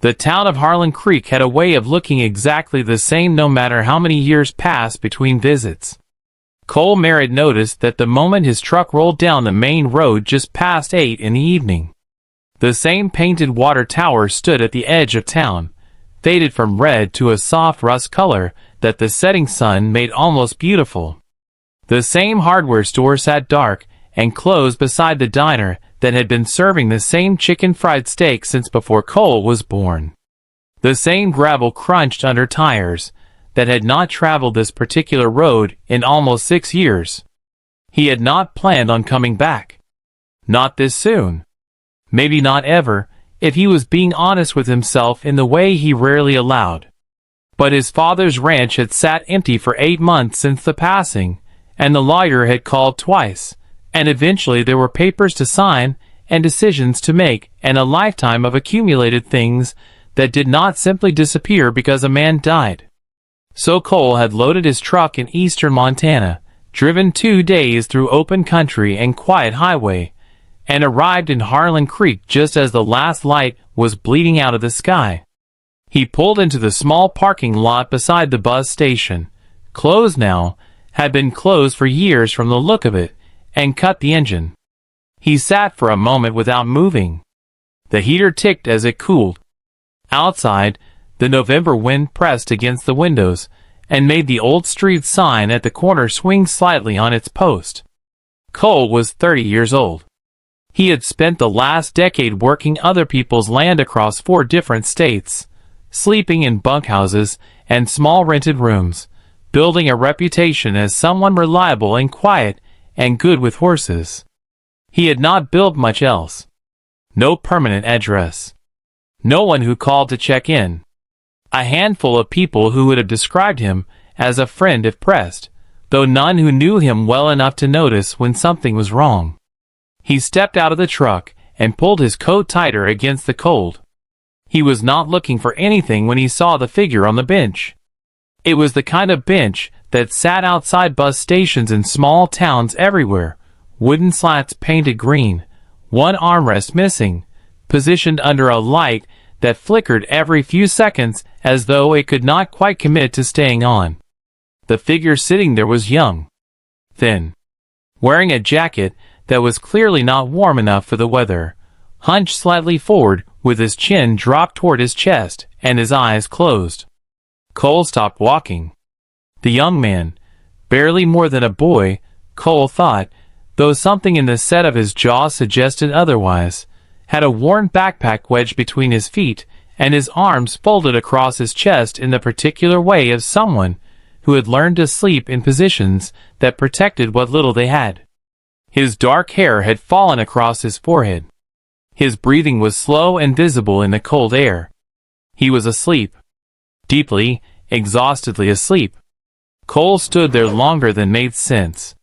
The town of Harlan Creek had a way of looking exactly the same no matter how many years passed between visits. Cole Merritt noticed that the moment his truck rolled down the main road just past 8 in the evening, the same painted water tower stood at the edge of town, faded from red to a soft rust color that the setting sun made almost beautiful. The same hardware store sat dark and closed beside the diner that had been serving the same chicken fried steak since before Cole was born. The same gravel crunched under tires that had not traveled this particular road in almost 6 years. He had not planned on coming back. Not this soon. Maybe not ever, if he was being honest with himself in the way he rarely allowed. But his father's ranch had sat empty for 8 months since the passing, and the lawyer had called twice, and eventually there were papers to sign and decisions to make and a lifetime of accumulated things that did not simply disappear because a man died. So Cole had loaded his truck in eastern Montana, driven 2 days through open country and quiet highway, and arrived in Harlan Creek just as the last light was bleeding out of the sky. He pulled into the small parking lot beside the bus station, closed now, had been closed for years from the look of it, and cut the engine. He sat for a moment without moving. The heater ticked as it cooled. Outside, the November wind pressed against the windows and made the old street sign at the corner swing slightly on its post. Cole was 30 years old. He had spent the last decade working other people's land across 4 different states, sleeping in bunkhouses and small rented rooms, building a reputation as someone reliable and quiet and good with horses. He had not built much else. No permanent address. No one who called to check in. A handful of people who would have described him as a friend if pressed, though none who knew him well enough to notice when something was wrong. He stepped out of the truck and pulled his coat tighter against the cold. He was not looking for anything when he saw the figure on the bench. It was the kind of bench that sat outside bus stations in small towns everywhere, wooden slats painted green, one armrest missing, positioned under a light that flickered every few seconds as though it could not quite commit to staying on. The figure sitting there was young, thin, wearing a jacket that was clearly not warm enough for the weather, hunched slightly forward with his chin dropped toward his chest and his eyes closed. Cole stopped walking. The young man, barely more than a boy, Cole thought, though something in the set of his jaw suggested otherwise, had a worn backpack wedged between his feet and his arms folded across his chest in the particular way of someone who had learned to sleep in positions that protected what little they had. His dark hair had fallen across his forehead. His breathing was slow and visible in the cold air. He was asleep. Deeply, exhaustedly asleep. Cole stood there longer than made sense.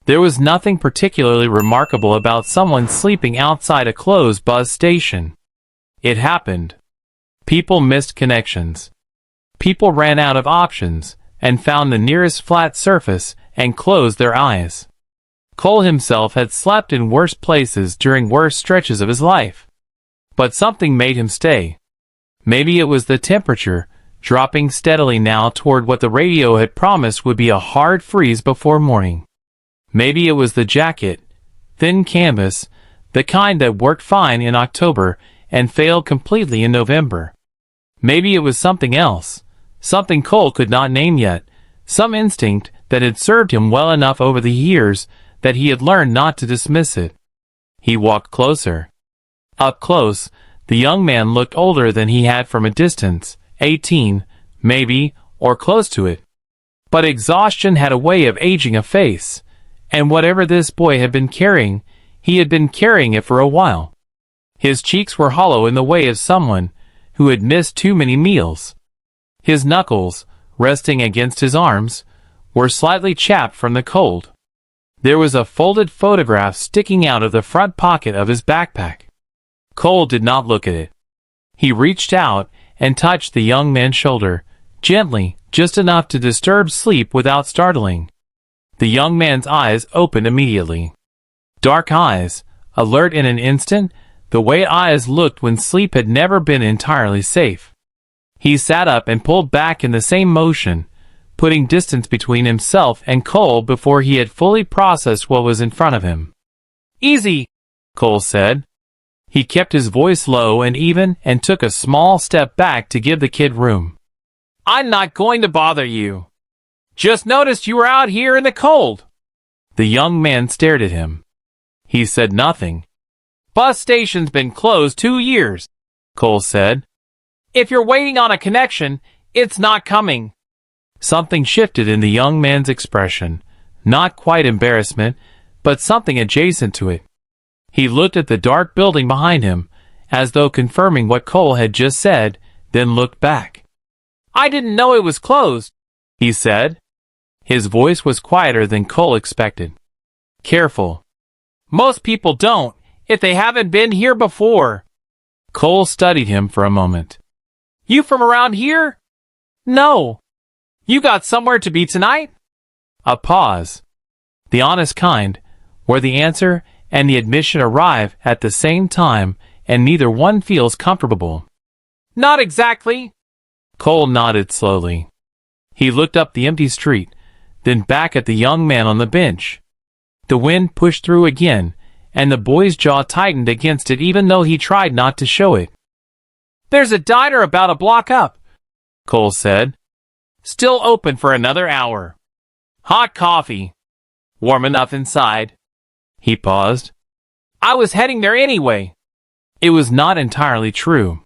There was nothing particularly remarkable about someone sleeping outside a closed bus station. It happened. People missed connections. People ran out of options and found the nearest flat surface and closed their eyes. Cole himself had slept in worse places during worse stretches of his life. But something made him stay. Maybe it was the temperature, dropping steadily now toward what the radio had promised would be a hard freeze before morning. Maybe it was the jacket, thin canvas, the kind that worked fine in October and failed completely in November. Maybe it was something else, something Cole could not name yet, some instinct that had served him well enough over the years that he had learned not to dismiss it. He walked closer. Up close, the young man looked older than he had from a distance, 18, maybe, or close to it. But exhaustion had a way of aging a face, and whatever this boy had been carrying, he had been carrying it for a while. His cheeks were hollow in the way of someone who had missed too many meals. His knuckles, resting against his arms, were slightly chapped from the cold. There was a folded photograph sticking out of the front pocket of his backpack. Cole did not look at it. He reached out and touched the young man's shoulder, gently, just enough to disturb sleep without startling. The young man's eyes opened immediately. Dark eyes, alert in an instant, the way eyes looked when sleep had never been entirely safe. He sat up and pulled back in the same motion, putting distance between himself and Cole before he had fully processed what was in front of him. "Easy," Cole said. He kept his voice low and even and took a small step back to give the kid room. "I'm not going to bother you. Just noticed you were out here in the cold." The young man stared at him. He said nothing. "Bus station's been closed 2 years," Cole said. "If you're waiting on a connection, it's not coming." Something shifted in the young man's expression, not quite embarrassment, but something adjacent to it. He looked at the dark building behind him, as though confirming what Cole had just said, then looked back. "I didn't know it was closed," he said. His voice was quieter than Cole expected. "Careful. Most people don't, if they haven't been here before." Cole studied him for a moment. "You from around here?" "No." "You got somewhere to be tonight?" A pause. The honest kind, where the answer and the admission arrive at the same time, and neither one feels comfortable. "Not exactly." Cole nodded slowly. He looked up the empty street, then back at the young man on the bench. The wind pushed through again, and the boy's jaw tightened against it even though he tried not to show it. "There's a diner about a block up," Cole said. "Still open for another hour. Hot coffee. Warm enough inside." He paused. "I was heading there anyway." It was not entirely true.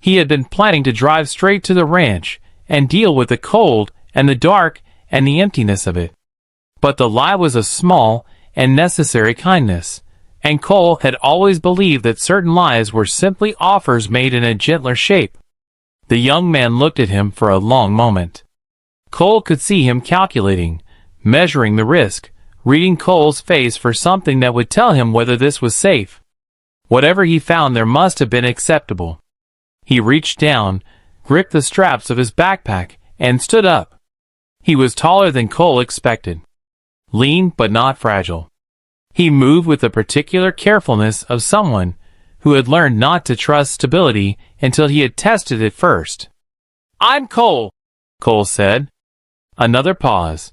He had been planning to drive straight to the ranch and deal with the cold and the dark and the emptiness of it. But the lie was a small and necessary kindness, and Cole had always believed that certain lies were simply offers made in a gentler shape. The young man looked at him for a long moment. Cole could see him calculating, measuring the risk, reading Cole's face for something that would tell him whether this was safe. Whatever he found there must have been acceptable. He reached down, gripped the straps of his backpack, and stood up. He was taller than Cole expected. Lean but not fragile. He moved with the particular carefulness of someone who had learned not to trust stability until he had tested it first. "I'm Cole," Cole said. Another pause.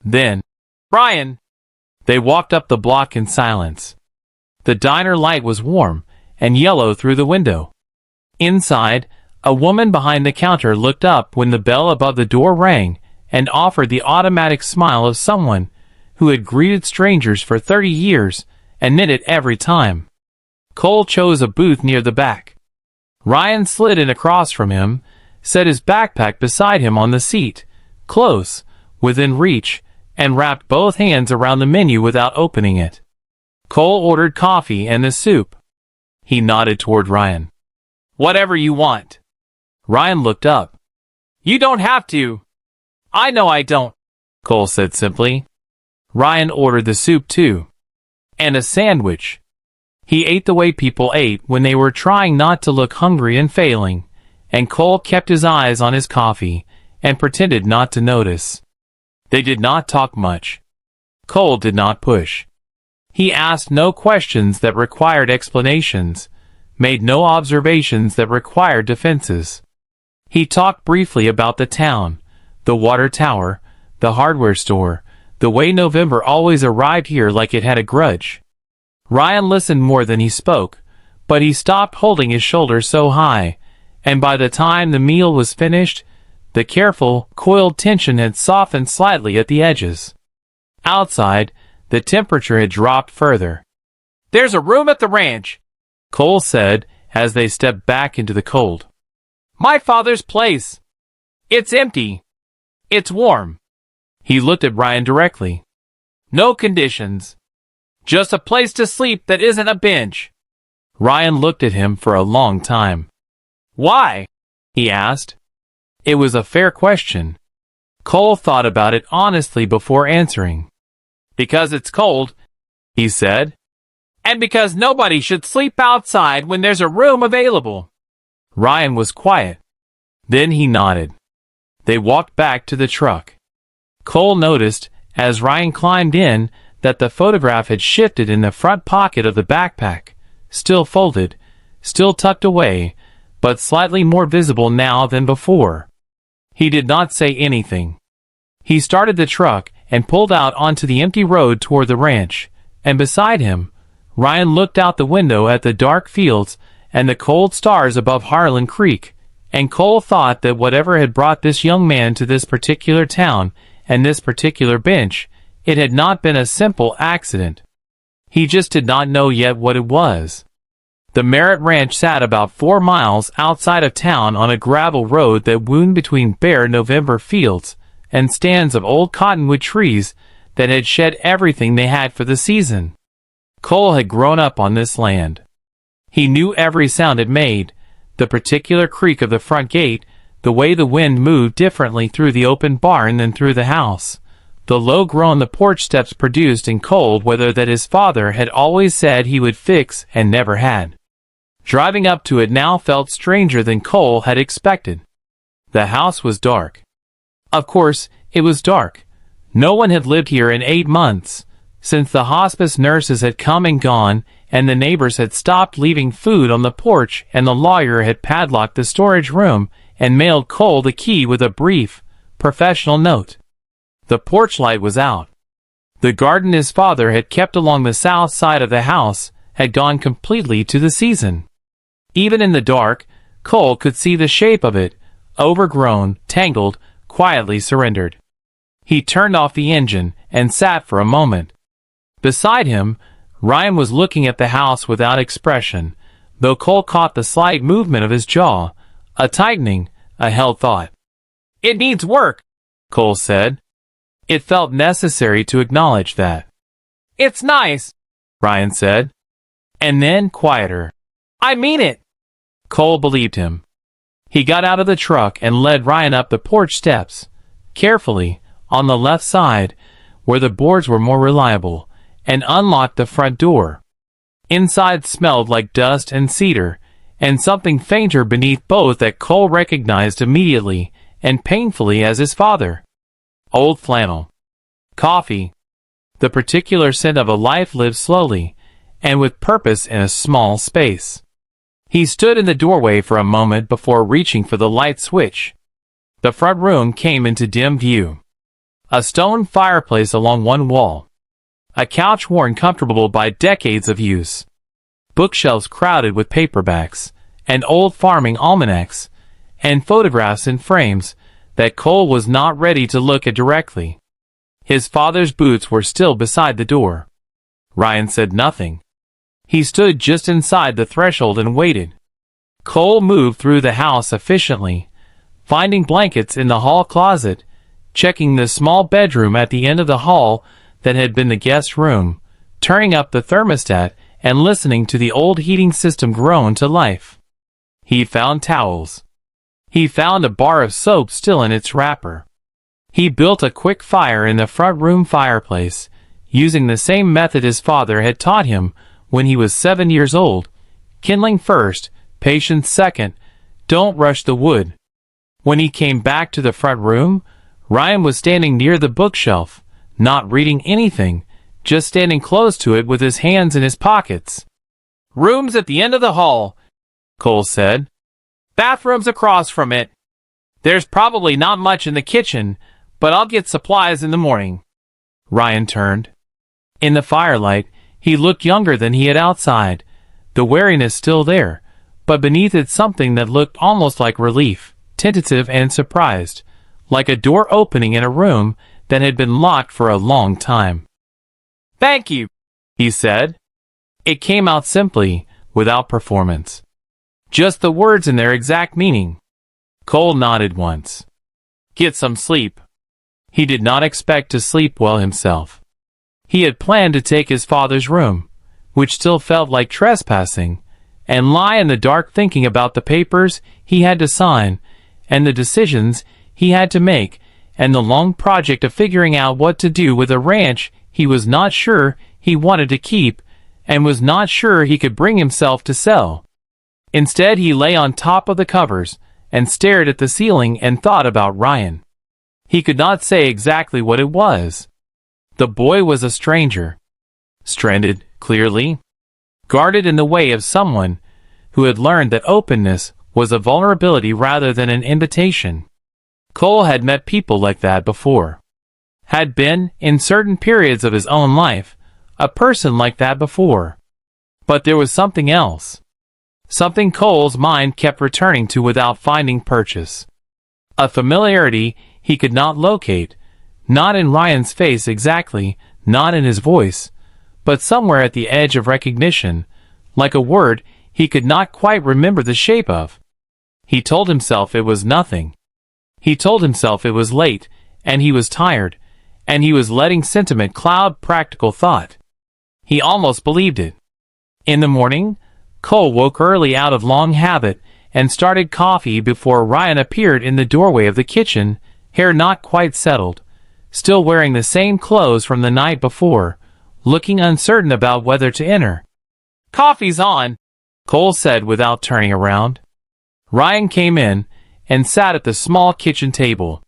Then, "Brian." They walked up the block in silence. The diner light was warm and yellow through the window. Inside, a woman behind the counter looked up when the bell above the door rang and offered the automatic smile of someone who had greeted strangers for 30 years and meant it every time. Cole chose a booth near the back. Ryan slid in across from him, set his backpack beside him on the seat, close, within reach, and wrapped both hands around the menu without opening it. Cole ordered coffee and the soup. He nodded toward Ryan. "Whatever you want." Ryan looked up. "You don't have to." "I know I don't," Cole said simply. Ryan ordered the soup too. And a sandwich. He ate the way people ate when they were trying not to look hungry and failing, and Cole kept his eyes on his coffee and pretended not to notice. They did not talk much. Cole did not push. He asked no questions that required explanations, made no observations that required defenses. He talked briefly about the town, the water tower, the hardware store, the way November always arrived here like it had a grudge. Ryan listened more than he spoke, but he stopped holding his shoulders so high, and by the time the meal was finished, the careful, coiled tension had softened slightly at the edges. Outside, the temperature had dropped further. "There's a room at the ranch," Cole said as they stepped back into the cold. "My father's place. It's empty. It's warm." He looked at Ryan directly. "No conditions. Just a place to sleep that isn't a bench." Ryan looked at him for a long time. "Why?" he asked. It was a fair question. Cole thought about it honestly before answering. "Because it's cold," he said. "And because nobody should sleep outside when there's a room available." Ryan was quiet. Then he nodded. They walked back to the truck. Cole noticed, as Ryan climbed in, that the photograph had shifted in the front pocket of the backpack, still folded, still tucked away, but slightly more visible now than before. He did not say anything. He started the truck and pulled out onto the empty road toward the ranch, and beside him, Ryan looked out the window at the dark fields and the cold stars above Harlan Creek, and Cole thought that whatever had brought this young man to this particular town and this particular bench, it had not been a simple accident. He just did not know yet what it was. The Merritt Ranch sat about 4 miles outside of town on a gravel road that wound between bare November fields and stands of old cottonwood trees that had shed everything they had for the season. Cole had grown up on this land. He knew every sound it made, the particular creak of the front gate, the way the wind moved differently through the open barn than through the house, the low groan the porch steps produced in cold weather that his father had always said he would fix and never had. Driving up to it now felt stranger than Cole had expected. The house was dark. Of course, it was dark. No one had lived here in 8 months, since the hospice nurses had come and gone, and the neighbors had stopped leaving food on the porch, and the lawyer had padlocked the storage room and mailed Cole the key with a brief, professional note. The porch light was out. The garden his father had kept along the south side of the house had gone completely to the season. Even in the dark, Cole could see the shape of it, overgrown, tangled, quietly surrendered. He turned off the engine and sat for a moment. Beside him, Ryan was looking at the house without expression, though Cole caught the slight movement of his jaw, a tightening, a held thought. "It needs work," Cole said. It felt necessary to acknowledge that. "It's nice," Ryan said. And then quieter. "I mean it." Cole believed him. He got out of the truck and led Ryan up the porch steps, carefully, on the left side, where the boards were more reliable, and unlocked the front door. Inside smelled like dust and cedar, and something fainter beneath both that Cole recognized immediately and painfully as his father. Old flannel. Coffee. The particular scent of a life lived slowly, and with purpose in a small space. He stood in the doorway for a moment before reaching for the light switch. The front room came into dim view. A stone fireplace along one wall. A couch worn comfortable by decades of use. Bookshelves crowded with paperbacks, and old farming almanacs, and photographs in frames that Cole was not ready to look at directly. His father's boots were still beside the door. Ryan said nothing. He stood just inside the threshold and waited. Cole moved through the house efficiently, finding blankets in the hall closet, checking the small bedroom at the end of the hall that had been the guest room, turning up the thermostat and listening to the old heating system groan to life. He found towels. He found a bar of soap still in its wrapper. He built a quick fire in the front room fireplace, using the same method his father had taught him when he was 7 years old. Kindling first, patience second, don't rush the wood. When he came back to the front room, Ryan was standing near the bookshelf, not reading anything, just standing close to it with his hands in his pockets. "Room's at the end of the hall," Cole said. "Bathroom's across from it. There's probably not much in the kitchen, but I'll get supplies in the morning." Ryan turned. In the firelight, he looked younger than he had outside, the wariness still there, but beneath it something that looked almost like relief, tentative and surprised, like a door opening in a room that had been locked for a long time. "Thank you," he said. It came out simply, without performance. Just the words in their exact meaning. Cole nodded once. "Get some sleep." He did not expect to sleep well himself. He had planned to take his father's room, which still felt like trespassing, and lie in the dark thinking about the papers he had to sign, and the decisions he had to make, and the long project of figuring out what to do with a ranch he was not sure he wanted to keep, and was not sure he could bring himself to sell. Instead, he lay on top of the covers, and stared at the ceiling and thought about Ryan. He could not say exactly what it was. The boy was a stranger. Stranded, clearly. guarded in the way of someone who had learned that openness was a vulnerability rather than an invitation. Cole had met people like that before. Had been, in certain periods of his own life, a person like that before. But there was something else. Something Cole's mind kept returning to without finding purchase. A familiarity he could not locate, not in Ryan's face exactly, not in his voice, but somewhere at the edge of recognition, like a word he could not quite remember the shape of. He told himself it was nothing. He told himself it was late, and he was tired, and he was letting sentiment cloud practical thought. He almost believed it. In the morning, Cole woke early out of long habit and started coffee before Ryan appeared in the doorway of the kitchen, hair not quite settled, still wearing the same clothes from the night before, looking uncertain about whether to enter. "Coffee's on," Cole said without turning around. Ryan came in and sat at the small kitchen table.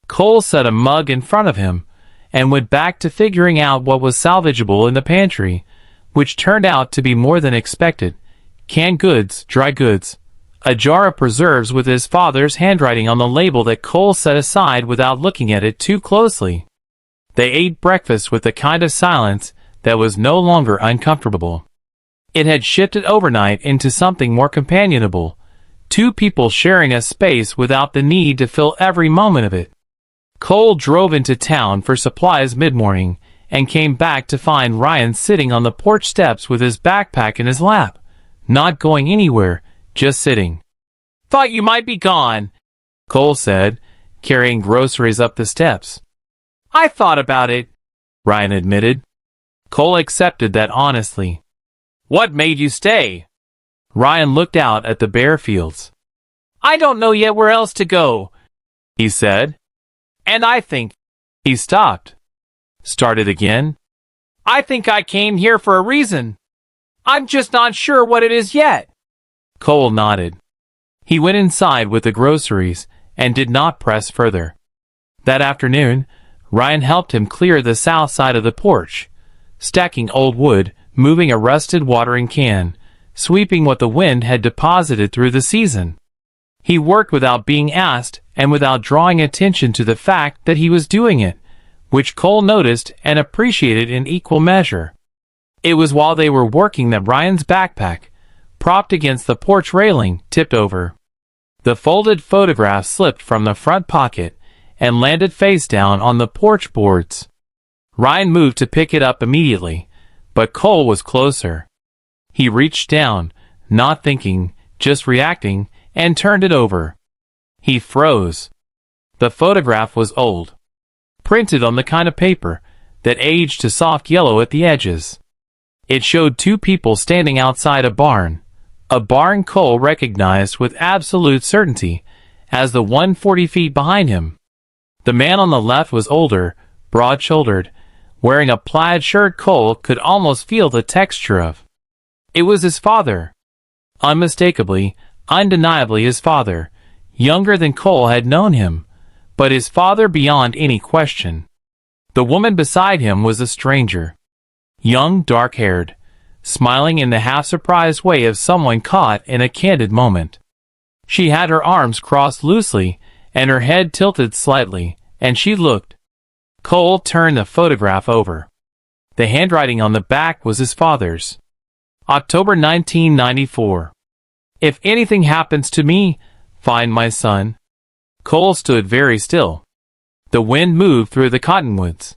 Cole set a mug in front of him and went back to figuring out what was salvageable in the pantry, which turned out to be more than expected. Canned goods, dry goods, a jar of preserves with his father's handwriting on the label that Cole set aside without looking at it too closely. They ate breakfast with the kind of silence that was no longer uncomfortable. It had shifted overnight into something more companionable, two people sharing a space without the need to fill every moment of it. Cole drove into town for supplies mid-morning and came back to find Ryan sitting on the porch steps with his backpack in his lap, not going anywhere, just sitting. "Thought you might be gone," Cole said, carrying groceries up the steps. "I thought about it," Ryan admitted. Cole accepted that honestly. "What made you stay?" Ryan looked out at the bare fields. "I don't know yet where else to go," he said. "And I think—" He stopped. Started again. "I think I came here for a reason. I'm just not sure what it is yet." Cole nodded. He went inside with the groceries and did not press further. That afternoon, Ryan helped him clear the south side of the porch, stacking old wood, moving a rusted watering can, sweeping what the wind had deposited through the season. He worked without being asked and without drawing attention to the fact that he was doing it, which Cole noticed and appreciated in equal measure. It was while they were working that Ryan's backpack, propped against the porch railing, tipped over. The folded photograph slipped from the front pocket and landed face down on the porch boards. Ryan moved to pick it up immediately, but Cole was closer. He reached down, not thinking, just reacting, and turned it over. He froze. The photograph was old, printed on the kind of paper that aged to soft yellow at the edges. It showed two people standing outside a barn Cole recognized with absolute certainty as the one 40 feet behind him. The man on the left was older, broad-shouldered, wearing a plaid shirt Cole could almost feel the texture of. It was his father. Unmistakably, undeniably his father, younger than Cole had known him, but his father beyond any question. The woman beside him was a stranger. Young, dark-haired, smiling in the half-surprised way of someone caught in a candid moment. She had her arms crossed loosely and her head tilted slightly, and she looked. Cole turned the photograph over. The handwriting on the back was his father's. October 1994. "If anything happens to me, find my son." Cole stood very still. The wind moved through the cottonwoods.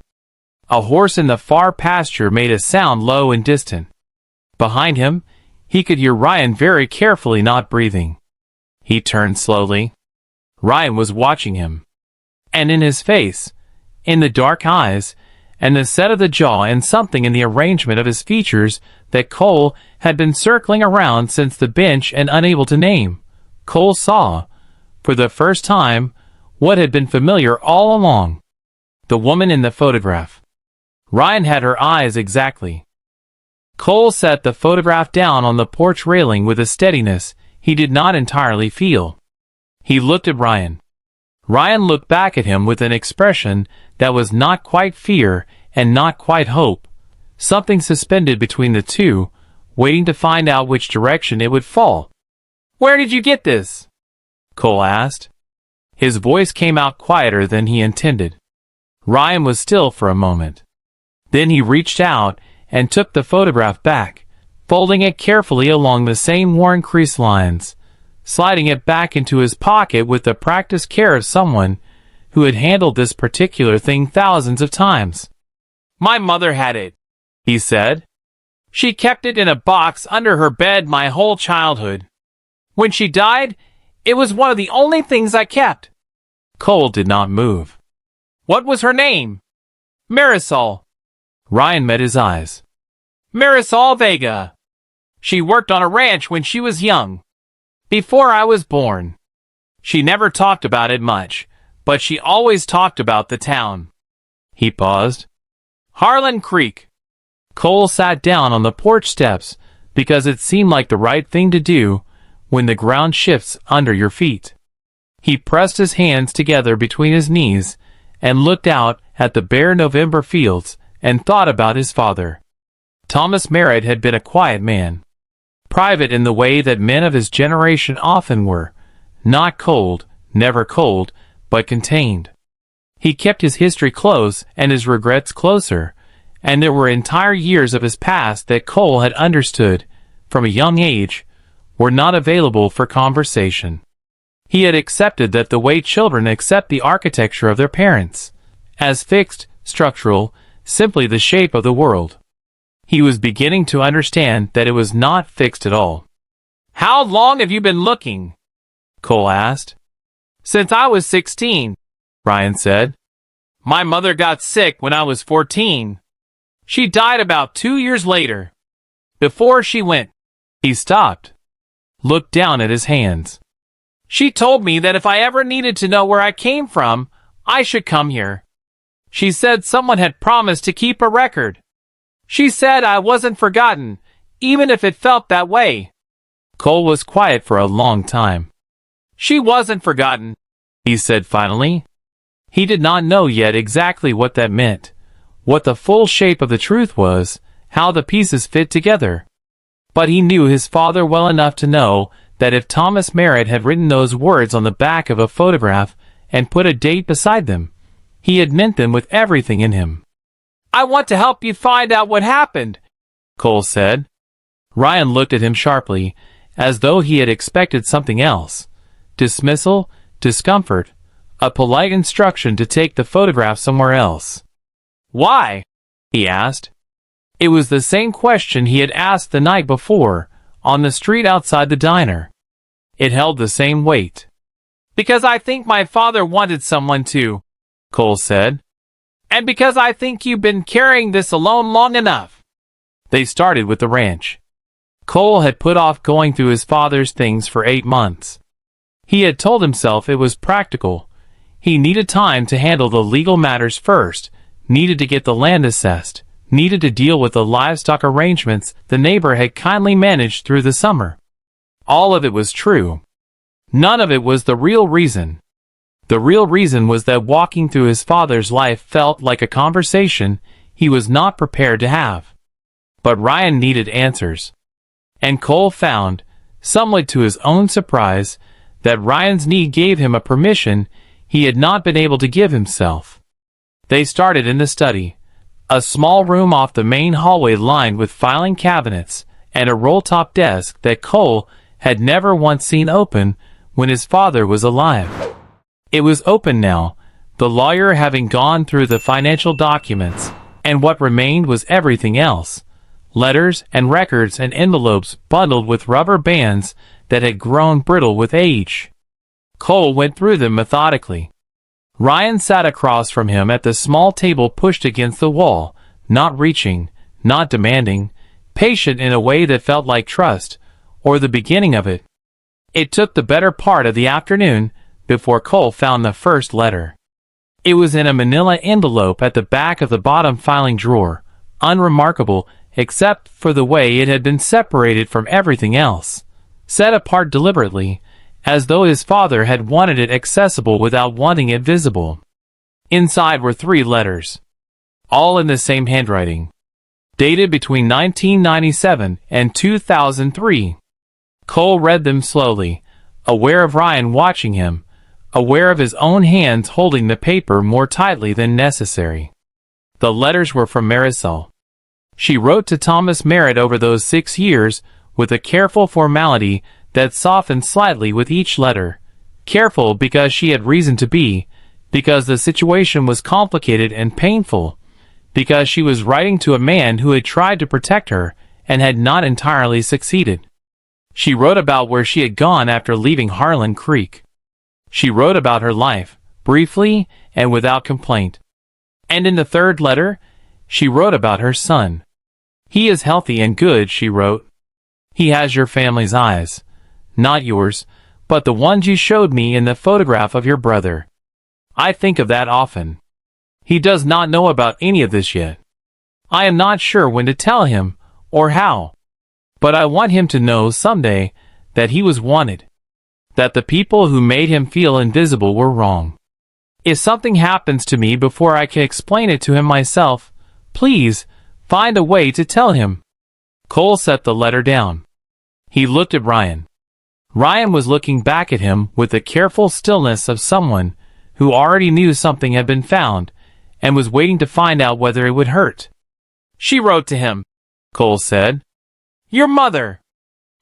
A horse in the far pasture made a sound low and distant. Behind him, he could hear Ryan very carefully not breathing. He turned slowly. Ryan was watching him. And in his face, in the dark eyes, and the set of the jaw and something in the arrangement of his features that Cole had been circling around since the bench and unable to name, Cole saw, for the first time, what had been familiar all along. The woman in the photograph. Ryan had her eyes exactly. Cole set the photograph down on the porch railing with a steadiness he did not entirely feel. He looked at Ryan. Ryan looked back at him with an expression that was not quite fear and not quite hope, something suspended between the two, waiting to find out which direction it would fall. "Where did you get this?" Cole asked. His voice came out quieter than he intended. Ryan was still for a moment. Then he reached out and took the photograph back, folding it carefully along the same worn crease lines, sliding it back into his pocket with the practiced care of someone who had handled this particular thing thousands of times. "My mother had it," he said. "She kept it in a box under her bed my whole childhood. When she died, it was one of the only things I kept." Cole did not move. "What was her name?" "Marisol." Ryan met his eyes. "Marisol Vega. She worked on a ranch when she was young, before I was born. She never talked about it much, but she always talked about the town." He paused. "Harlan Creek." Cole sat down on the porch steps because it seemed like the right thing to do when the ground shifts under your feet. He pressed his hands together between his knees and looked out at the bare November fields and thought about his father. Thomas Merritt had been a quiet man, private in the way that men of his generation often were, not cold, never cold, but contained. He kept his history close and his regrets closer, and there were entire years of his past that Cole had understood, from a young age, were not available for conversation. He had accepted that the way children accept the architecture of their parents, as fixed, structural, simply the shape of the world. He was beginning to understand that it was not fixed at all. "How long have you been looking?" Cole asked. "Since I was 16, Ryan said. "My mother got sick when I was 14. She died about 2 years later. Before she went," he stopped, looked down at his hands. "She told me that if I ever needed to know where I came from, I should come here. She said someone had promised to keep a record. She said I wasn't forgotten, even if it felt that way." Cole was quiet for a long time. "She wasn't forgotten," he said finally. He did not know yet exactly what that meant, what the full shape of the truth was, how the pieces fit together. But he knew his father well enough to know that if Thomas Merritt had written those words on the back of a photograph and put a date beside them, he had meant them with everything in him. "I want to help you find out what happened," Cole said. Ryan looked at him sharply, as though he had expected something else. Dismissal, discomfort, a polite instruction to take the photograph somewhere else. "Why?" he asked. It was the same question he had asked the night before, on the street outside the diner. It held the same weight. "Because I think my father wanted someone to," Cole said. "And because I think you've been carrying this alone long enough." They started with the ranch. Cole had put off going through his father's things for 8 months. He had told himself it was practical. He needed time to handle the legal matters first, needed to get the land assessed, needed to deal with the livestock arrangements the neighbor had kindly managed through the summer. All of it was true. None of it was the real reason. The real reason was that walking through his father's life felt like a conversation he was not prepared to have. But Ryan needed answers. And Cole found, somewhat to his own surprise, that Ryan's need gave him a permission he had not been able to give himself. They started in the study, a small room off the main hallway lined with filing cabinets and a roll-top desk that Cole had never once seen open when his father was alive. It was open now, the lawyer having gone through the financial documents, and what remained was everything else. Letters and records and envelopes bundled with rubber bands that had grown brittle with age. Cole went through them methodically. Ryan sat across from him at the small table pushed against the wall, not reaching, not demanding, patient in a way that felt like trust, or the beginning of it. It took the better part of the afternoon before Cole found the first letter. It was in a manila envelope at the back of the bottom filing drawer, unremarkable except for the way it had been separated from everything else, set apart deliberately, as though his father had wanted it accessible without wanting it visible. Inside were 3 letters, all in the same handwriting. dated between 1997 and 2003. Cole read them slowly, aware of Ryan watching him, aware of his own hands holding the paper more tightly than necessary. The letters were from Marisol. She wrote to Thomas Merritt over those 6 years, with a careful formality that softened slightly with each letter. Careful because she had reason to be, because the situation was complicated and painful, because she was writing to a man who had tried to protect her and had not entirely succeeded. She wrote about where she had gone after leaving Harlan Creek. She wrote about her life, briefly and without complaint. And in the third letter, she wrote about her son. "He is healthy and good," she wrote. "He has your family's eyes. Not yours, but the ones you showed me in the photograph of your brother. I think of that often. He does not know about any of this yet. I am not sure when to tell him, or how. But I want him to know someday that he was wanted. That the people who made him feel invisible were wrong. If something happens to me before I can explain it to him myself, please find a way to tell him." Cole set the letter down. He looked at Ryan. Ryan was looking back at him with the careful stillness of someone who already knew something had been found and was waiting to find out whether it would hurt. "She wrote to him," Cole said. "Your mother.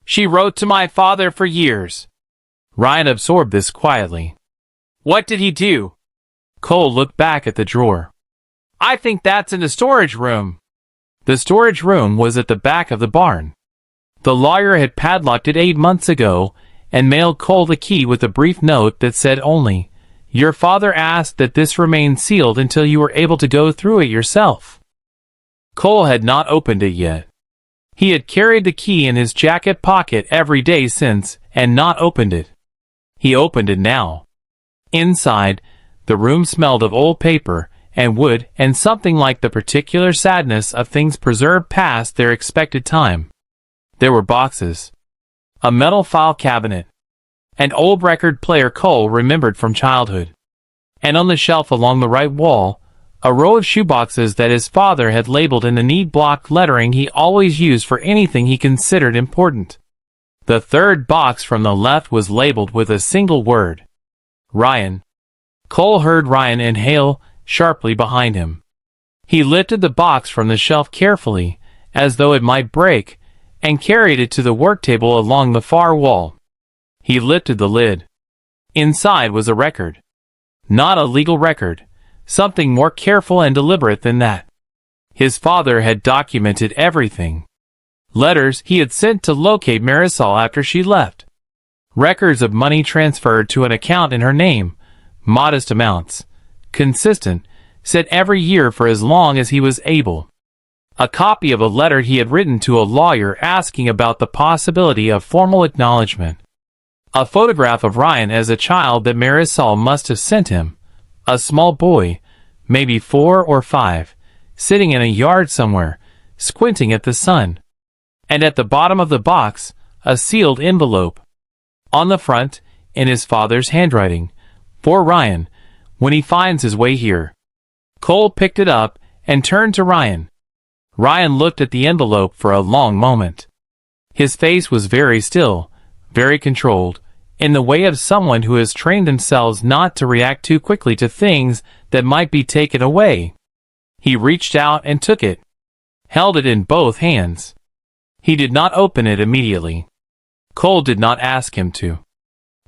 She wrote to my father for years." Ryan absorbed this quietly. "What did he do?" Cole looked back at the drawer. "I think that's in the storage room." The storage room was at the back of the barn. The lawyer had padlocked it 8 months ago and mailed Cole the key with a brief note that said only, "Your father asked that this remain sealed until you were able to go through it yourself." Cole had not opened it yet. He had carried the key in his jacket pocket every day since, and not opened it. He opened it now. Inside, the room smelled of old paper and wood and something like the particular sadness of things preserved past their expected time. There were boxes, a metal file cabinet, an old record player Cole remembered from childhood, and on the shelf along the right wall, a row of shoeboxes that his father had labeled in the neat block lettering he always used for anything he considered important. The third box from the left was labeled with a single word: Ryan. Cole heard Ryan inhale sharply behind him. He lifted the box from the shelf carefully, as though it might break, and carried it to the work table along the far wall. He lifted the lid. Inside was a record. Not a legal record, something more careful and deliberate than that. His father had documented everything. Letters he had sent to locate Marisol after she left. Records of money transferred to an account in her name, modest amounts, consistent, sent every year for as long as he was able. A copy of a letter he had written to a lawyer asking about the possibility of formal acknowledgement. A photograph of Ryan as a child that Marisol must have sent him. A small boy, maybe 4 or 5, sitting in a yard somewhere, squinting at the sun. And at the bottom of the box, a sealed envelope. On the front, in his father's handwriting, "For Ryan, when he finds his way here." Cole picked it up and turned to Ryan. Ryan looked at the envelope for a long moment. His face was very still, very controlled, in the way of someone who has trained themselves not to react too quickly to things that might be taken away. He reached out and took it, held it in both hands. He did not open it immediately. Cole did not ask him to.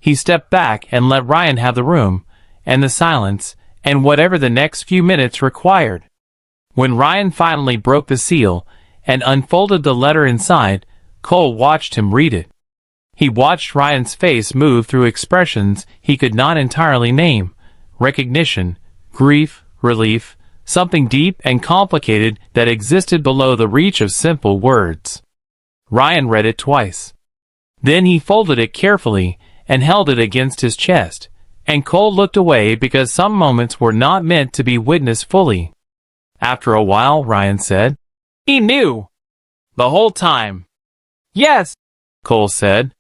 He stepped back and let Ryan have the room, and the silence, and whatever the next few minutes required. When Ryan finally broke the seal and unfolded the letter inside, Cole watched him read it. He watched Ryan's face move through expressions he could not entirely name: recognition, grief, relief, something deep and complicated that existed below the reach of simple words. Ryan read it twice. Then he folded it carefully and held it against his chest, and Cole looked away because some moments were not meant to be witnessed fully. After a while, Ryan said, "He knew. The whole time." "Yes," Cole said.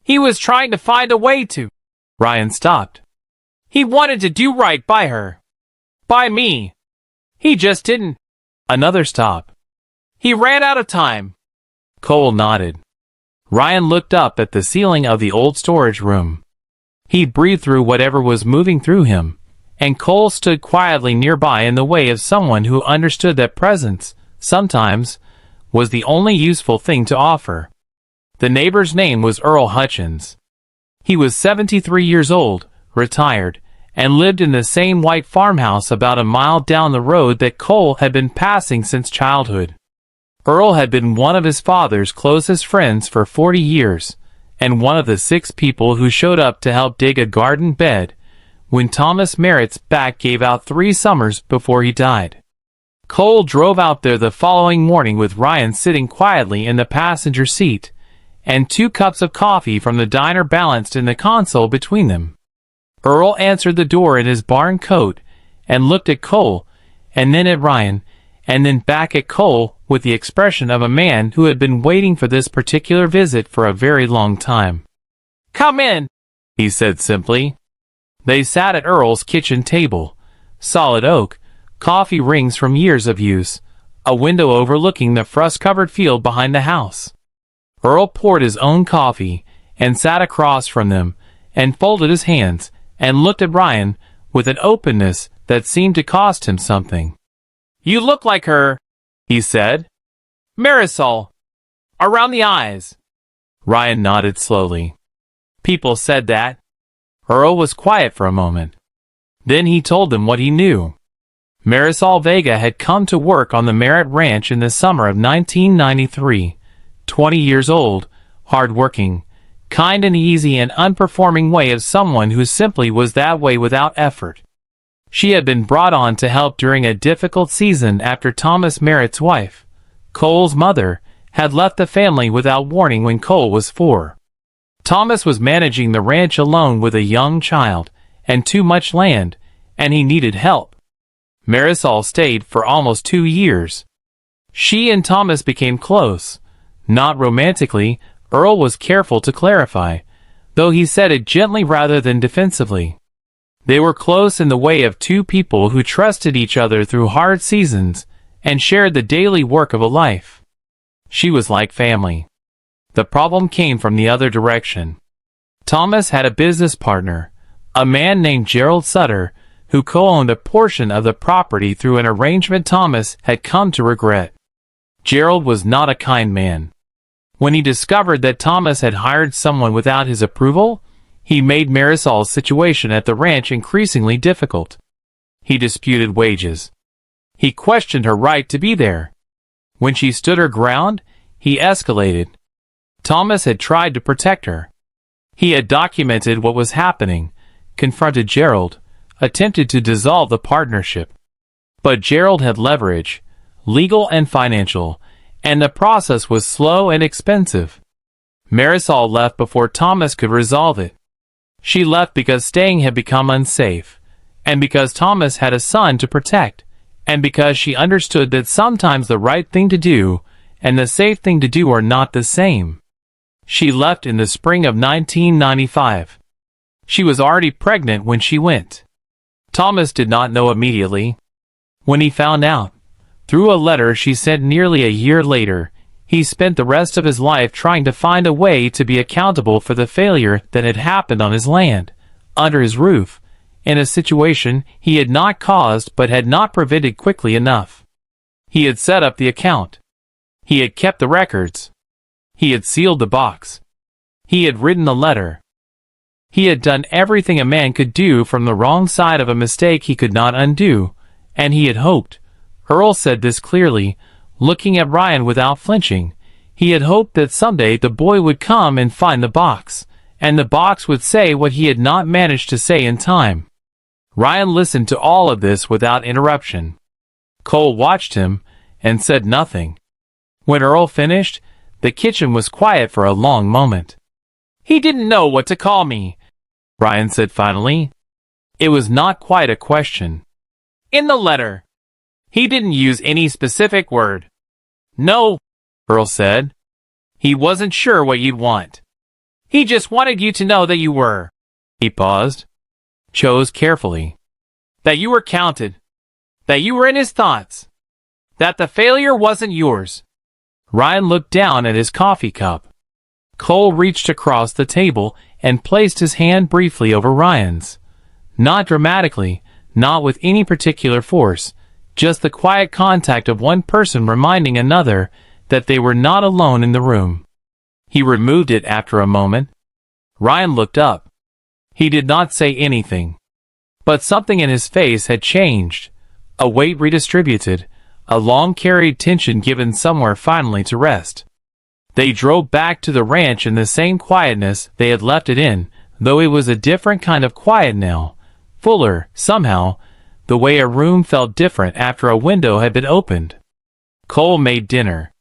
"He was trying to find a way to." Ryan stopped. "He wanted to do right by her. By me. He just didn't." Another stop. He ran out of time. Cole nodded. Ryan looked up at the ceiling of the old storage room. He breathed through whatever was moving through him, and Cole stood quietly nearby in the way of someone who understood that presence, sometimes, was the only useful thing to offer. The neighbor's name was Earl Hutchins. He was 73 years old, retired, and lived in the same white farmhouse about a mile down the road that Cole had been passing since childhood. Earl had been one of his father's closest friends for 40 years, and one of the 6 people who showed up to help dig a garden bed when Thomas Merritt's back gave out 3 summers before he died. Cole drove out there the following morning with Ryan sitting quietly in the passenger seat, and 2 cups of coffee from the diner balanced in the console between them. Earl answered the door in his barn coat and looked at Cole, and then at Ryan, and then back at Cole with the expression of a man who had been waiting for this particular visit for a very long time. "Come in," he said simply. They sat at Earl's kitchen table, solid oak, coffee rings from years of use, a window overlooking the frost-covered field behind the house. Earl poured his own coffee and sat across from them and folded his hands and looked at Ryan with an openness that seemed to cost him something. "You look like her," he said. "Marisol. Around the eyes." Ryan nodded slowly. "People said that." Earl was quiet for a moment. Then he told them what he knew. Marisol Vega had come to work on the Merritt Ranch in the summer of 1993, 20 years old, hard-working, kind and easy and unperforming way of someone who simply was that way without effort. She had been brought on to help during a difficult season after Thomas Merritt's wife, Cole's mother, had left the family without warning when Cole was 4. Thomas was managing the ranch alone with a young child and too much land, and he needed help. Marisol stayed for almost 2 years. She and Thomas became close. Not romantically, Earl was careful to clarify, though he said it gently rather than defensively. They were close in the way of 2 people who trusted each other through hard seasons and shared the daily work of a life. She was like family. The problem came from the other direction. Thomas had a business partner, a man named Gerald Sutter, who co-owned a portion of the property through an arrangement Thomas had come to regret. Gerald was not a kind man. When he discovered that Thomas had hired someone without his approval, he made Marisol's situation at the ranch increasingly difficult. He disputed wages. He questioned her right to be there. When she stood her ground, he escalated. Thomas had tried to protect her. He had documented what was happening, confronted Gerald, attempted to dissolve the partnership. But Gerald had leverage, legal and financial, and the process was slow and expensive. Marisol left before Thomas could resolve it. She left because staying had become unsafe, and because Thomas had a son to protect, and because she understood that sometimes the right thing to do and the safe thing to do are not the same. She left in the spring of 1995. She was already pregnant when she went. Thomas did not know immediately. When he found out, through a letter she sent nearly a year later, he spent the rest of his life trying to find a way to be accountable for the failure that had happened on his land, under his roof, in a situation he had not caused but had not prevented quickly enough. He had set up the account. He had kept the records. He had sealed the box. He had written the letter. He had done everything a man could do from the wrong side of a mistake he could not undo, and he had hoped. Earl said this clearly, looking at Ryan without flinching. He had hoped that someday the boy would come and find the box, and the box would say what he had not managed to say in time. Ryan listened to all of this without interruption. Cole watched him and said nothing. When Earl finished, the kitchen was quiet for a long moment. "He didn't know what to call me," Ryan said finally. It was not quite a question. "In the letter, he didn't use any specific word." "No," Earl said. "He wasn't sure what you'd want. He just wanted you to know that you were." He paused, chose carefully. "That you were counted. That you were in his thoughts. That the failure wasn't yours." Ryan looked down at his coffee cup. Cole reached across the table and placed his hand briefly over Ryan's. Not dramatically, not with any particular force, just the quiet contact of one person reminding another that they were not alone in the room. He removed it after a moment. Ryan looked up. He did not say anything. But something in his face had changed. A weight redistributed, a long-carried tension given somewhere finally to rest. They drove back to the ranch in the same quietness they had left it in, though it was a different kind of quiet now. Fuller, somehow, the way a room felt different after a window had been opened. Cole made dinner.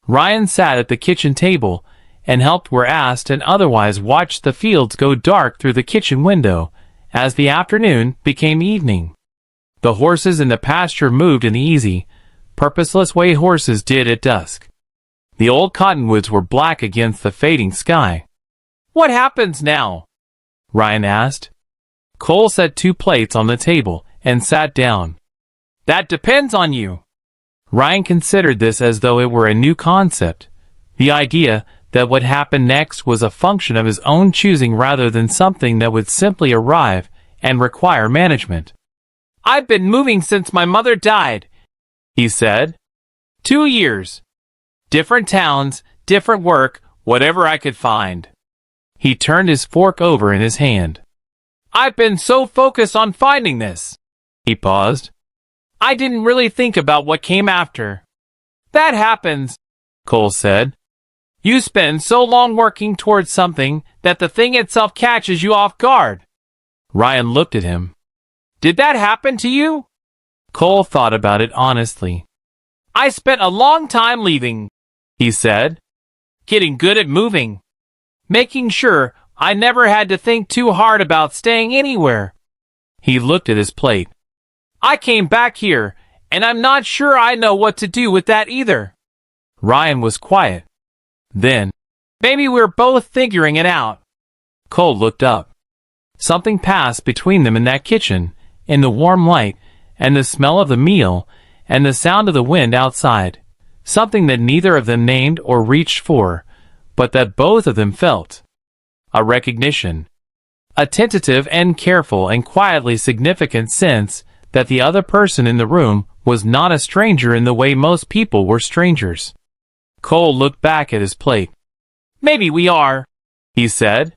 Ryan sat at the kitchen table and helped where asked and otherwise watched the fields go dark through the kitchen window as the afternoon became evening. The horses in the pasture moved in the easy, purposeless way horses did at dusk. The old cottonwoods were black against the fading sky. "What happens now?" Ryan asked. Cole set 2 plates on the table and sat down. "That depends on you." Ryan considered this as though it were a new concept. The idea that what happened next was a function of his own choosing rather than something that would simply arrive and require management. "I've been moving since my mother died," he said. 2 years. Different towns, different work, whatever I could find. He turned his fork over in his hand. "I've been so focused on finding this." He paused. "I didn't really think about what came after." "That happens," Cole said. "You spend so long working towards something that the thing itself catches you off guard." Ryan looked at him. "Did that happen to you?" Cole thought about it honestly. "I spent a long time leaving," he said. "Getting good at moving. Making sure I never had to think too hard about staying anywhere." He looked at his plate. "I came back here, and I'm not sure I know what to do with that either." Ryan was quiet. Then, "Maybe we're both figuring it out." Cole looked up. Something passed between them in that kitchen, in the warm light, and the smell of the meal, and the sound of the wind outside. Something that neither of them named or reached for, but that both of them felt. A recognition. A tentative and careful and quietly significant sense that the other person in the room was not a stranger in the way most people were strangers. Cole looked back at his plate. "Maybe we are," he said.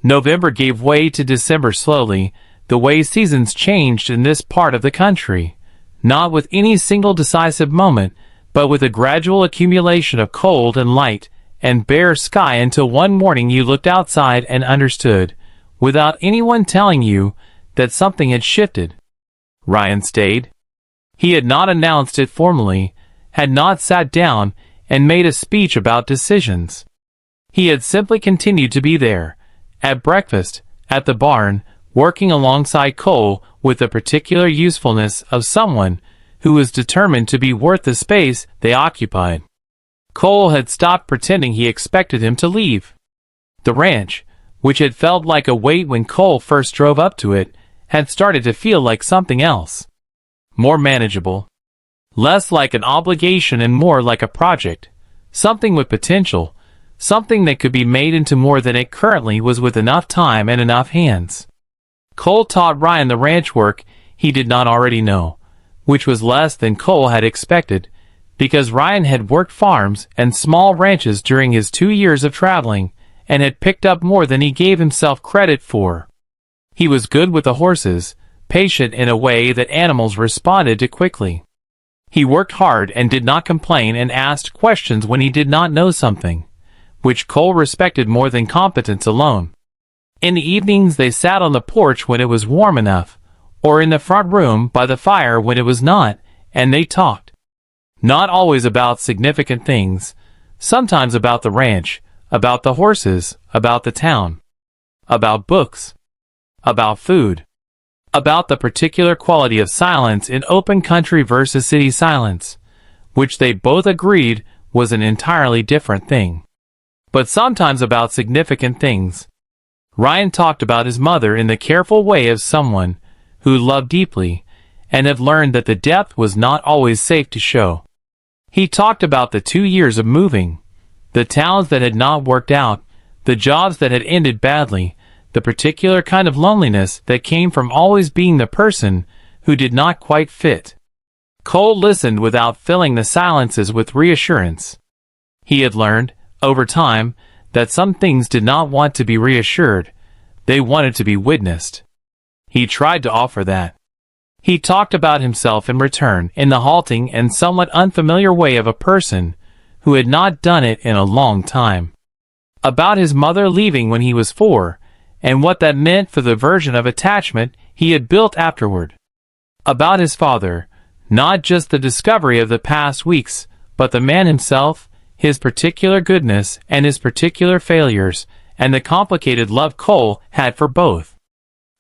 November gave way to December slowly, the way seasons changed in this part of the country. Not with any single decisive moment, but with a gradual accumulation of cold and light and bare sky until one morning you looked outside and understood, without anyone telling you, that something had shifted. Ryan stayed. He had not announced it formally, had not sat down and made a speech about decisions. He had simply continued to be there, at breakfast, at the barn, working alongside Cole with the particular usefulness of someone who was determined to be worth the space they occupied. Cole had stopped pretending he expected him to leave. The ranch, which had felt like a weight when Cole first drove up to it, had started to feel like something else. More manageable. Less like an obligation and more like a project. Something with potential. Something that could be made into more than it currently was with enough time and enough hands. Cole taught Ryan the ranch work he did not already know, which was less than Cole had expected, because Ryan had worked farms and small ranches during his 2 years of traveling, and had picked up more than he gave himself credit for. He was good with the horses, patient in a way that animals responded to quickly. He worked hard and did not complain and asked questions when he did not know something, which Cole respected more than competence alone. In the evenings they sat on the porch when it was warm enough, or in the front room by the fire when it was not, and they talked. Not always about significant things, sometimes about the ranch, about the horses, about the town, about books, about food, about the particular quality of silence in open country versus city silence, which they both agreed was an entirely different thing. But sometimes about significant things. Ryan talked about his mother in the careful way of someone who loved deeply, and had learned that the depth was not always safe to show. He talked about the 2 years of moving, the towns that had not worked out, the jobs that had ended badly, the particular kind of loneliness that came from always being the person who did not quite fit. Cole listened without filling the silences with reassurance. He had learned, over time, that some things did not want to be reassured, they wanted to be witnessed. He tried to offer that. He talked about himself in return in the halting and somewhat unfamiliar way of a person who had not done it in a long time. About his mother leaving when he was 4, and what that meant for the version of attachment he had built afterward. About his father, not just the discovery of the past weeks, but the man himself, his particular goodness and his particular failures, and the complicated love Cole had for both.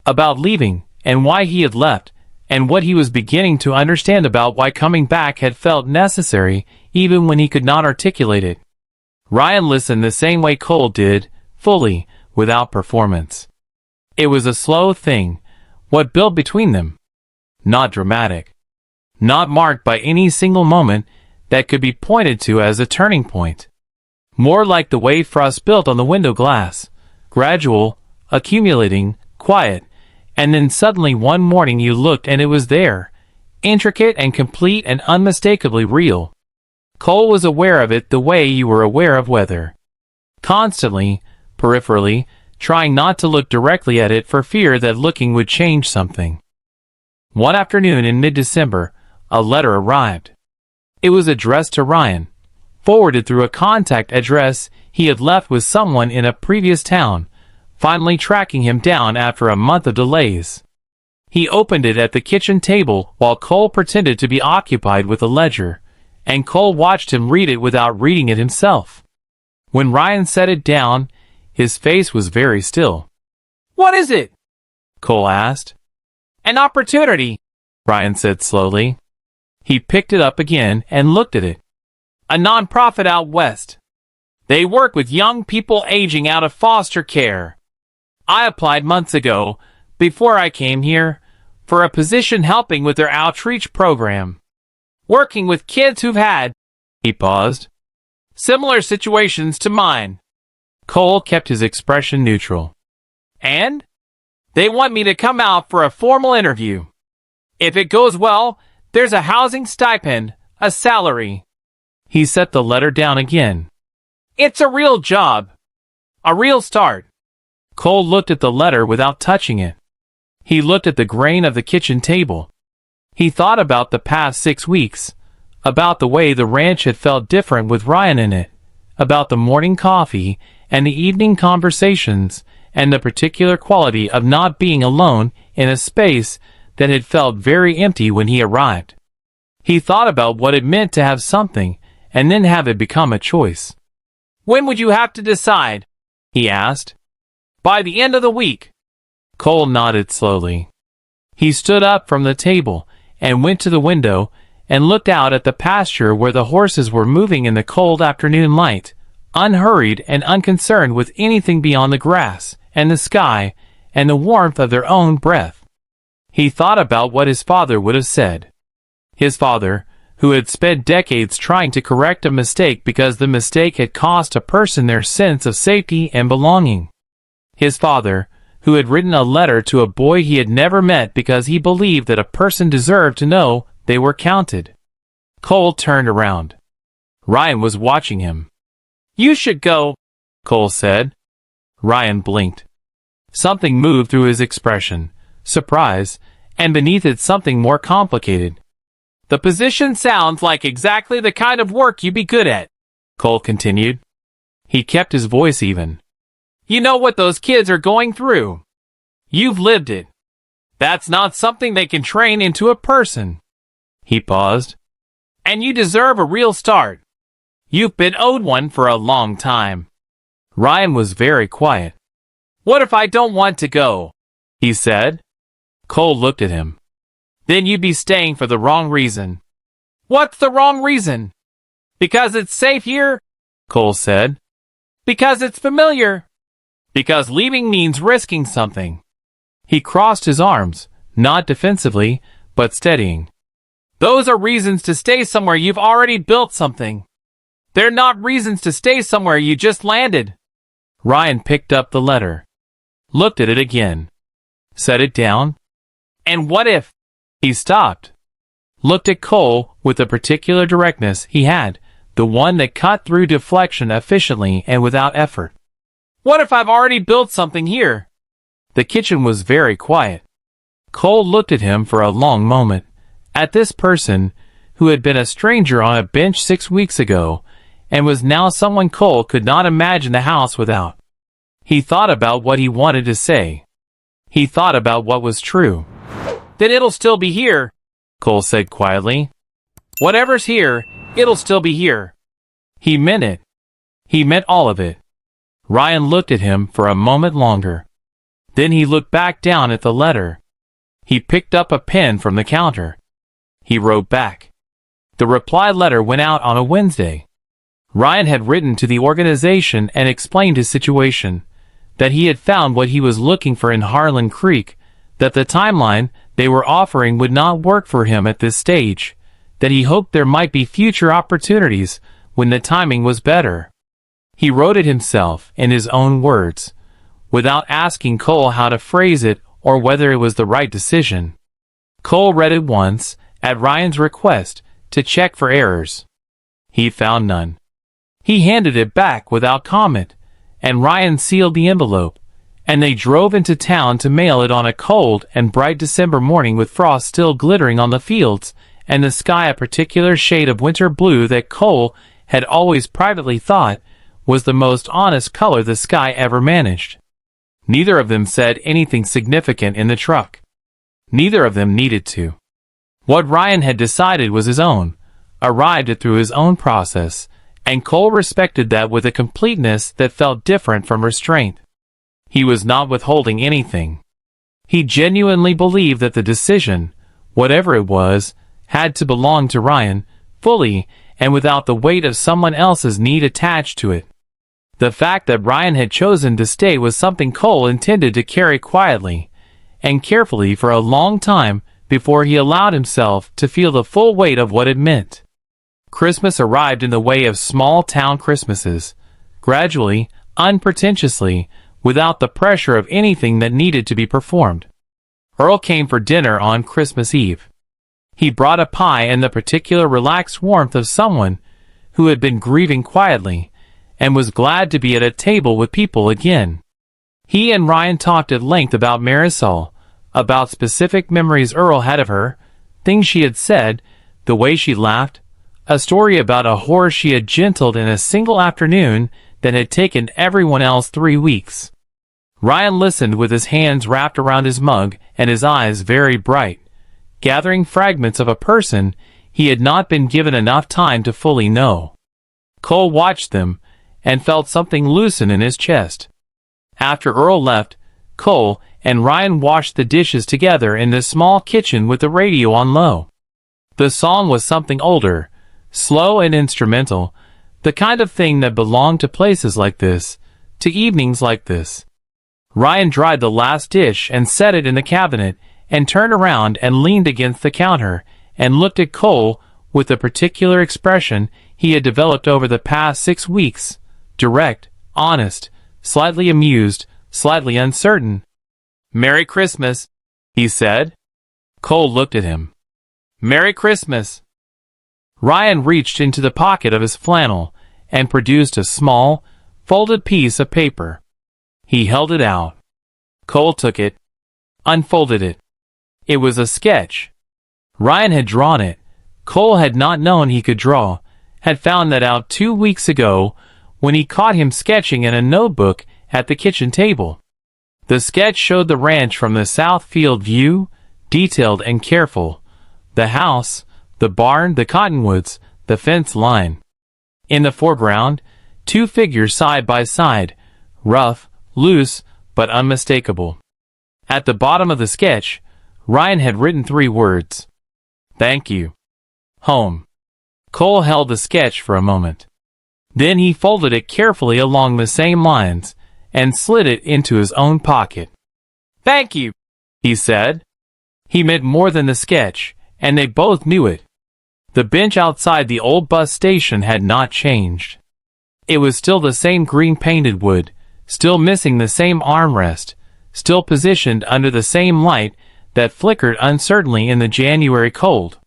About leaving, and why he had left, and what he was beginning to understand about why coming back had felt necessary, even when he could not articulate it. Ryan listened the same way Cole did, fully, without performance. It was a slow thing, what built between them. Not dramatic. Not marked by any single moment that could be pointed to as a turning point. More like the way frost built on the window glass, gradual, accumulating, quiet, and then suddenly one morning you looked and it was there, intricate and complete and unmistakably real. Cole was aware of it the way you were aware of weather. Constantly, peripherally, trying not to look directly at it for fear that looking would change something. One afternoon in mid-December, a letter arrived. It was addressed to Ryan, forwarded through a contact address he had left with someone in a previous town, finally tracking him down after a month of delays. He opened it at the kitchen table while Cole pretended to be occupied with a ledger, and Cole watched him read it without reading it himself. When Ryan set it down, his face was very still. "What is it?" Cole asked. "An opportunity," Ryan said slowly. He picked it up again and looked at it. "A nonprofit out west. They work with young people aging out of foster care. I applied months ago, before I came here, for a position helping with their outreach program. Working with kids who've had," he paused, "similar situations to mine." Cole kept his expression neutral. "And? They want me to come out for a formal interview. If it goes well, there's a housing stipend, a salary." He set the letter down again. "It's a real job. A real start." Cole looked at the letter without touching it. He looked at the grain of the kitchen table. He thought about the past 6 weeks, about the way the ranch had felt different with Ryan in it, about the morning coffee and the evening conversations, and the particular quality of not being alone in a space that had felt very empty when he arrived. He thought about what it meant to have something, and then have it become a choice. "When would you have to decide?" he asked. "By the end of the week." Cole nodded slowly. He stood up from the table and went to the window and looked out at the pasture where the horses were moving in the cold afternoon light, unhurried and unconcerned with anything beyond the grass and the sky and the warmth of their own breath. He thought about what his father would have said. His father, who had spent decades trying to correct a mistake because the mistake had cost a person their sense of safety and belonging. His father, who had written a letter to a boy he had never met because he believed that a person deserved to know they were counted. Cole turned around. Ryan was watching him. "You should go," Cole said. Ryan blinked. Something moved through his expression, surprise, and beneath it something more complicated. "The position sounds like exactly the kind of work you'd be good at," Cole continued. He kept his voice even. "You know what those kids are going through. You've lived it. That's not something they can train into a person." He paused. "And you deserve a real start. You've been owed one for a long time." Ryan was very quiet. "What if I don't want to go?" he said. Cole looked at him. "Then you'd be staying for the wrong reason." "What's the wrong reason?" "Because it's safe here," Cole said. "Because it's familiar. Because leaving means risking something." He crossed his arms, not defensively, but steadying. Those are reasons to stay somewhere you've already built something. They're not reasons to stay somewhere you just landed. Ryan picked up the letter, looked at it again, set it down. And what if? He stopped, looked at Cole with the particular directness he had, the one that cut through deflection efficiently and without effort. What if I've already built something here? The kitchen was very quiet. Cole looked at him for a long moment, at this person who had been a stranger on a bench 6 weeks ago, and was now someone Cole could not imagine the house without. He thought about what he wanted to say. He thought about what was true. Then it'll still be here, Cole said quietly. Whatever's here, it'll still be here. He meant it. He meant all of it. Ryan looked at him for a moment longer. Then he looked back down at the letter. He picked up a pen from the counter. He wrote back. The reply letter went out on a Wednesday. Ryan had written to the organization and explained his situation, that he had found what he was looking for in Harlan Creek, that the timeline they were offering would not work for him at this stage, that he hoped there might be future opportunities when the timing was better. He wrote it himself in his own words, without asking Cole how to phrase it or whether it was the right decision. Cole read it once, at Ryan's request, to check for errors. He found none. He handed it back without comment, and Ryan sealed the envelope, and they drove into town to mail it on a cold and bright December morning with frost still glittering on the fields, and the sky a particular shade of winter blue that Cole had always privately thought was the most honest color the sky ever managed. Neither of them said anything significant in the truck. Neither of them needed to. What Ryan had decided was his own, arrived at through his own process, and Cole respected that with a completeness that felt different from restraint. He was not withholding anything. He genuinely believed that the decision, whatever it was, had to belong to Ryan, fully, and without the weight of someone else's need attached to it. The fact that Ryan had chosen to stay was something Cole intended to carry quietly and carefully for a long time before he allowed himself to feel the full weight of what it meant. Christmas arrived in the way of small-town Christmases, gradually, unpretentiously, without the pressure of anything that needed to be performed. Earl came for dinner on Christmas Eve. He brought a pie and the particular relaxed warmth of someone who had been grieving quietly, and was glad to be at a table with people again. He and Ryan talked at length about Marisol, about specific memories Earl had of her, things she had said, the way she laughed, a story about a horse she had gentled in a single afternoon that had taken everyone else 3 weeks. Ryan listened with his hands wrapped around his mug and his eyes very bright, gathering fragments of a person he had not been given enough time to fully know. Cole watched them and felt something loosen in his chest. After Earl left, Cole and Ryan washed the dishes together in the small kitchen with the radio on low. The song was something older, slow and instrumental, the kind of thing that belonged to places like this, to evenings like this. Ryan dried the last dish and set it in the cabinet, and turned around and leaned against the counter, and looked at Cole with the particular expression he had developed over the past 6 weeks, direct, honest, slightly amused, slightly uncertain. "Merry Christmas," he said. Cole looked at him. "Merry Christmas." Ryan reached into the pocket of his flannel and produced a small, folded piece of paper. He held it out. Cole took it, unfolded it. It was a sketch. Ryan had drawn it. Cole had not known he could draw, had found that out 2 weeks ago when he caught him sketching in a notebook at the kitchen table. The sketch showed the ranch from the south field view, detailed and careful. The house, the barn, the cottonwoods, the fence line. In the foreground, 2 figures side by side, rough, loose, but unmistakable. At the bottom of the sketch, Ryan had written 3 words. "Thank you. Home." Cole held the sketch for a moment. Then he folded it carefully along the same lines, and slid it into his own pocket. "Thank you," he said. He meant more than the sketch, and they both knew it. The bench outside the old bus station had not changed. It was still the same green-painted wood, still missing the same armrest, still positioned under the same light that flickered uncertainly in the January cold.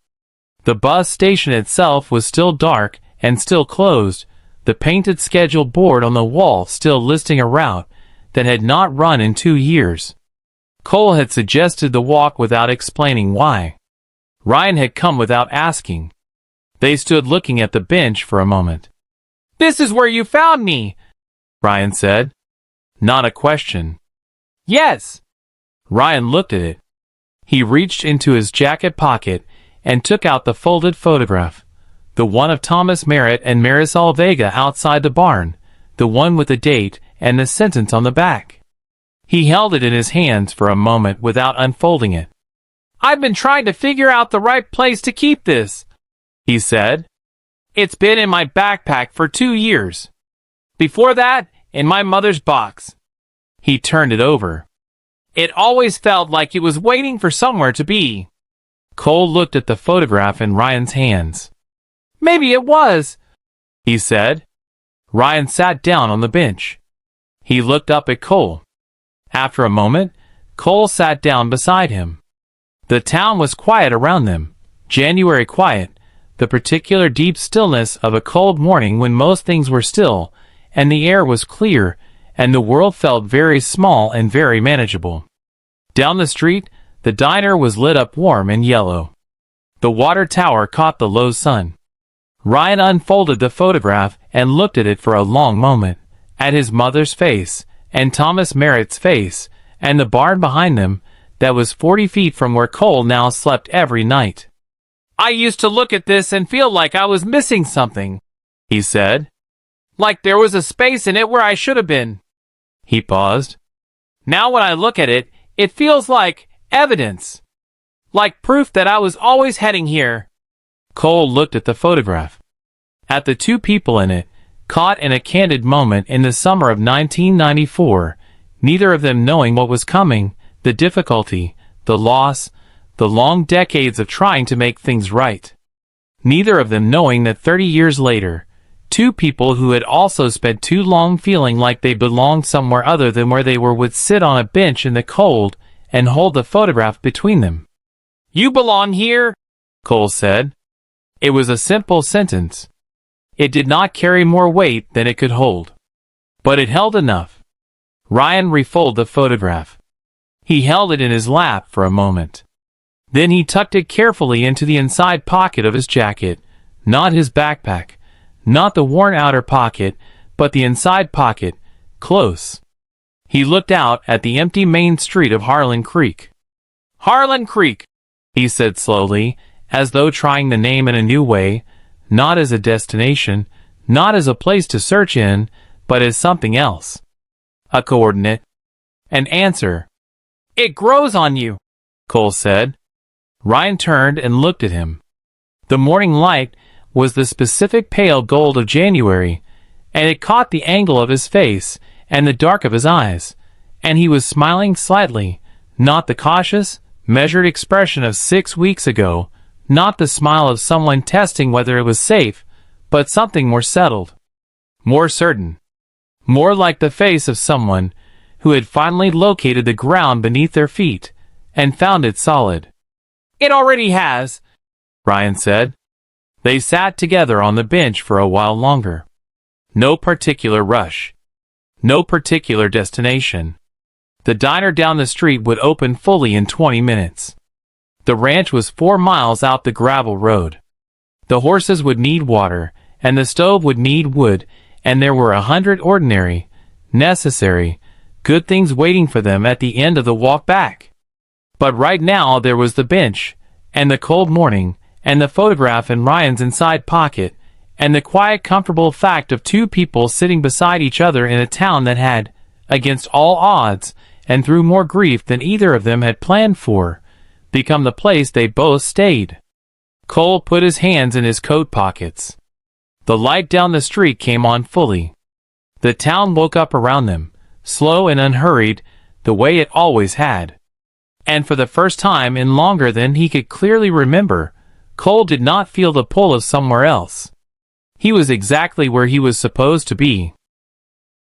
The bus station itself was still dark and still closed, the painted schedule board on the wall still listing a route that had not run in 2 years. Cole had suggested the walk without explaining why. Ryan had come without asking. They stood looking at the bench for a moment. "This is where you found me," Ryan said. Not a question. "Yes." Ryan looked at it. He reached into his jacket pocket and took out the folded photograph. The one of Thomas Merritt and Marisol Vega outside the barn. The one with the date and the sentence on the back. He held it in his hands for a moment without unfolding it. "I've been trying to figure out the right place to keep this," he said. "It's been in my backpack for 2 years. Before that, in my mother's box." He turned it over. "It always felt like it was waiting for somewhere to be." Cole looked at the photograph in Ryan's hands. "Maybe it was," he said. Ryan sat down on the bench. He looked up at Cole. After a moment, Cole sat down beside him. The town was quiet around them, January quiet, the particular deep stillness of a cold morning when most things were still, and the air was clear, and the world felt very small and very manageable. Down the street, the diner was lit up warm and yellow. The water tower caught the low sun. Ryan unfolded the photograph and looked at it for a long moment, at his mother's face, and Thomas Merritt's face, and the barn behind them, that was 40 feet from where Cole now slept every night. "I used to look at this and feel like I was missing something," he said. "Like there was a space in it where I should have been." He paused. "Now when I look at it, it feels like evidence. Like proof that I was always heading here." Cole looked at the photograph. At the two people in it, caught in a candid moment in the summer of 1994, neither of them knowing what was coming, the difficulty, the loss, the long decades of trying to make things right. Neither of them knowing that 30 years later, two people who had also spent too long feeling like they belonged somewhere other than where they were would sit on a bench in the cold and hold the photograph between them. "You belong here," Cole said. It was a simple sentence. It did not carry more weight than it could hold. But it held enough. Ryan refolded the photograph. He held it in his lap for a moment. Then he tucked it carefully into the inside pocket of his jacket, not his backpack, not the worn outer pocket, but the inside pocket, close. He looked out at the empty main street of Harlan Creek. "Harlan Creek," he said slowly, as though trying the name in a new way, not as a destination, not as a place to search in, but as something else. A coordinate. An answer. "It grows on you," Cole said. Ryan turned and looked at him. The morning light was the specific pale gold of January, and it caught the angle of his face and the dark of his eyes, and he was smiling slightly, not the cautious, measured expression of 6 weeks ago, not the smile of someone testing whether it was safe, but something more settled, more certain, more like the face of someone who had finally located the ground beneath their feet and found it solid. "It already has," Ryan said. They sat together on the bench for a while longer. No particular rush. No particular destination. The diner down the street would open fully in 20 minutes. The ranch was 4 miles out the gravel road. The horses would need water, and the stove would need wood, and there were 100 ordinary, necessary, good things waiting for them at the end of the walk back. But right now there was the bench, and the cold morning, and the photograph in Ryan's inside pocket, and the quiet, comfortable fact of two people sitting beside each other in a town that had, against all odds, and through more grief than either of them had planned for, become the place they both stayed. Cole put his hands in his coat pockets. The light down the street came on fully. The town woke up around them, slow and unhurried, the way it always had. And for the first time in longer than he could clearly remember, Cole did not feel the pull of somewhere else. He was exactly where he was supposed to be.